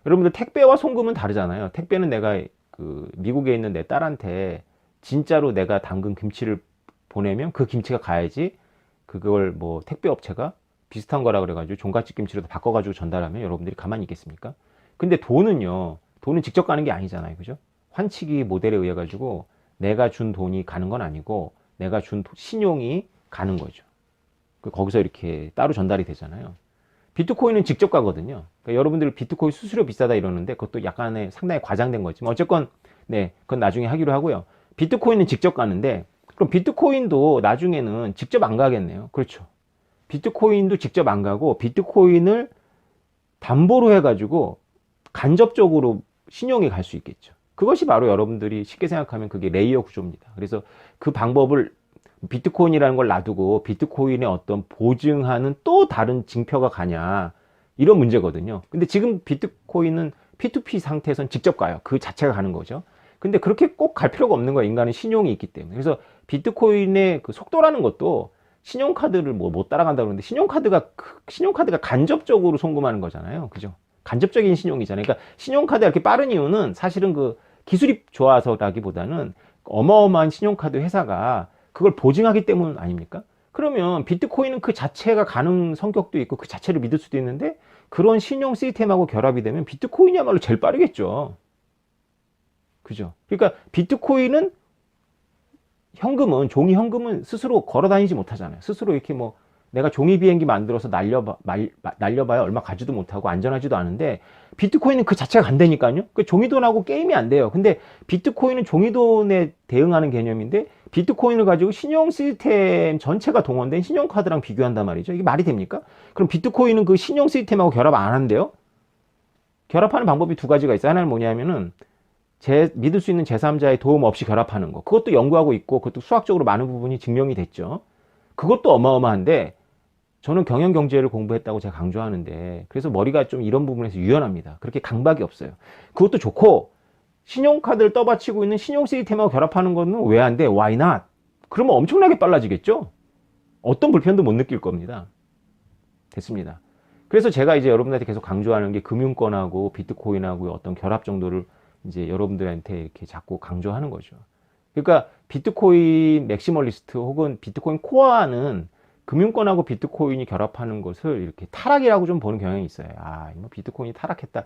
여러분들 택배와 송금은 다르잖아요. 택배는 내가 그 미국에 있는 내 딸한테 진짜로 내가 담근 김치를 보내면 그 김치가 가야지, 그걸 뭐 택배 업체가 비슷한 거라 그래가지고 종갓집 김치로 바꿔가지고 전달하면 여러분들이 가만히 있겠습니까? 근데 돈은요, 돈은 직접 가는 게 아니잖아요. 그죠? 환치기 모델에 의해 가지고 내가 준 돈이 가는 건 아니고 내가 준 신용이 가는 거죠. 거기서 이렇게 따로 전달이 되잖아요. 비트코인은 직접 가거든요. 그러니까 여러분들 비트코인 수수료 비싸다 이러는데 그것도 약간의 상당히 과장된 거지만 어쨌건 네, 그건 나중에 하기로 하고요. 비트코인은 직접 가는데 그럼 비트코인도 나중에는 직접 안 가겠네요. 그렇죠. 비트코인도 직접 안 가고 비트코인을 담보로 해가지고 간접적으로 신용이 갈 수 있겠죠. 그것이 바로 여러분들이 쉽게 생각하면 그게 레이어 구조입니다. 그래서 그 방법을 비트코인이라는 걸 놔두고 비트코인의 어떤 보증하는 또 다른 징표가 가냐, 이런 문제거든요. 근데 지금 비트코인은 P2P 상태에선 직접 가요. 그 자체가 가는 거죠. 근데 그렇게 꼭 갈 필요가 없는 거예요. 인간은 신용이 있기 때문에. 그래서 비트코인의 그 속도라는 것도 신용카드를 뭐 못 따라간다고 그러는데 신용카드가 간접적으로 송금하는 거잖아요. 그죠? 간접적인 신용이잖아요. 그러니까 신용카드가 이렇게 빠른 이유는 사실은 그 기술이 좋아서라기보다는 어마어마한 신용카드 회사가 그걸 보증하기 때문 아닙니까? 그러면 비트코인은 그 자체가 가는 성격도 있고 그 자체를 믿을 수도 있는데 그런 신용 시스템하고 결합이 되면 비트코인이야말로 제일 빠르겠죠. 그죠? 그러니까 비트코인은 종이 현금은 스스로 걸어 다니지 못하잖아요. 스스로 이렇게 뭐 내가 종이 비행기 만들어서 날려봐야 얼마 가지도 못하고 안전하지도 않은데 비트코인은 그 자체가 간다니까요. 그 종이돈하고 게임이 안 돼요. 근데 비트코인은 종이돈에 대응하는 개념인데 비트코인을 가지고 신용 시스템 전체가 동원된 신용카드랑 비교한단 말이죠. 이게 말이 됩니까? 그럼 비트코인은 그 신용 시스템하고 결합 안 한대요? 결합하는 방법이 두 가지가 있어요. 하나는 뭐냐면은 믿을 수 있는 제3자의 도움 없이 결합하는 거. 그것도 연구하고 있고 그것도 수학적으로 많은 부분이 증명이 됐죠. 그것도 어마어마한데 저는 경영경제를 공부했다고 제가 강조하는데 그래서 머리가 좀 이런 부분에서 유연합니다. 그렇게 강박이 없어요. 그것도 좋고 신용카드를 떠받치고 있는 신용 시스템하고 결합하는 거는 왜 안 돼? Why not? 그러면 엄청나게 빨라지겠죠? 어떤 불편도 못 느낄 겁니다. 됐습니다. 그래서 제가 이제 여러분들한테 계속 강조하는 게 금융권하고 비트코인하고 어떤 결합 정도를 이제 여러분들한테 이렇게 자꾸 강조하는 거죠. 그러니까 비트코인 맥시멀리스트 혹은 비트코인 코어는 금융권하고 비트코인이 결합하는 것을 이렇게 타락이라고 좀 보는 경향이 있어요. 아, 뭐 비트코인이 타락했다.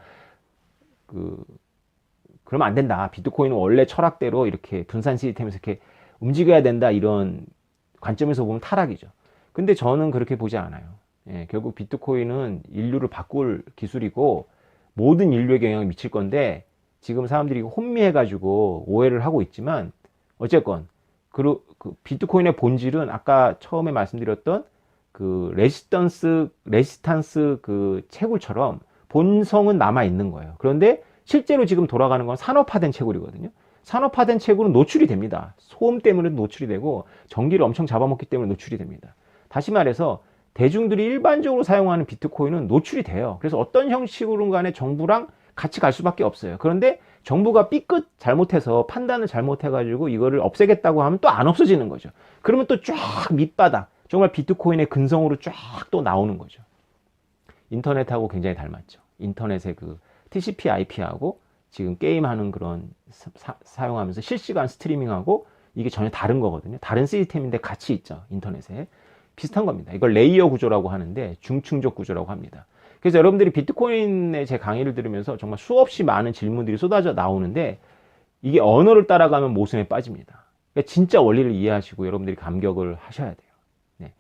그러면 안 된다. 비트코인은 원래 철학대로 이렇게 분산 시스템에서 이렇게 움직여야 된다. 이런 관점에서 보면 타락이죠. 근데 저는 그렇게 보지 않아요. 예, 결국 비트코인은 인류를 바꿀 기술이고 모든 인류에게 영향을 미칠 건데 지금 사람들이 혼미해가지고 오해를 하고 있지만 어쨌건 그 비트코인의 본질은 아까 처음에 말씀드렸던 그 레지스탄스 그 채굴처럼 본성은 남아 있는 거예요. 그런데 실제로 지금 돌아가는 건 산업화된 채굴이거든요. 산업화된 채굴은 노출이 됩니다. 소음 때문에 노출이 되고 전기를 엄청 잡아먹기 때문에 노출이 됩니다. 다시 말해서 대중들이 일반적으로 사용하는 비트코인은 노출이 돼요. 그래서 어떤 형식으로 간에 정부랑 같이 갈 수밖에 없어요. 그런데 정부가 삐끗 잘못해서 판단을 잘못해가지고 이거를 없애겠다고 하면 또 안 없어지는 거죠. 그러면 또 쫙 밑바닥, 정말 비트코인의 근성으로 쫙 또 나오는 거죠. 인터넷하고 굉장히 닮았죠. 인터넷의 그 TCP IP하고 지금 게임하는 그런 사용하면서 실시간 스트리밍하고 이게 전혀 다른 거거든요. 다른 시스템인데 같이 있죠. 인터넷에. 비슷한 겁니다. 이걸 레이어 구조라고 하는데 중층적 구조라고 합니다. 그래서 여러분들이 비트코인의 제 강의를 들으면서 정말 수없이 많은 질문들이 쏟아져 나오는데 이게 언어를 따라가면 모순에 빠집니다. 그러니까 진짜 원리를 이해하시고 여러분들이 감격을 하셔야 돼요. 네.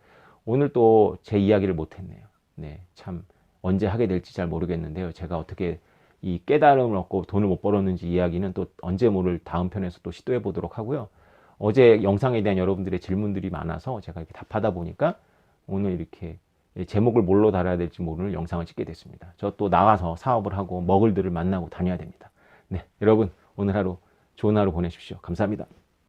오늘 또 제 이야기를 못했네요. 네, 참 언제 하게 될지 잘 모르겠는데요. 제가 어떻게 이 깨달음을 얻고 돈을 못 벌었는지 이야기는 또 언제 모를 다음 편에서 또 시도해 보도록 하고요. 어제 영상에 대한 여러분들의 질문들이 많아서 제가 이렇게 답하다 보니까 오늘 이렇게 제목을 뭘로 달아야 될지 모르는 영상을 찍게 됐습니다. 저 또 나가서 사업을 하고 먹을들을 만나고 다녀야 됩니다. 네, 여러분 오늘 하루 좋은 하루 보내십시오. 감사합니다.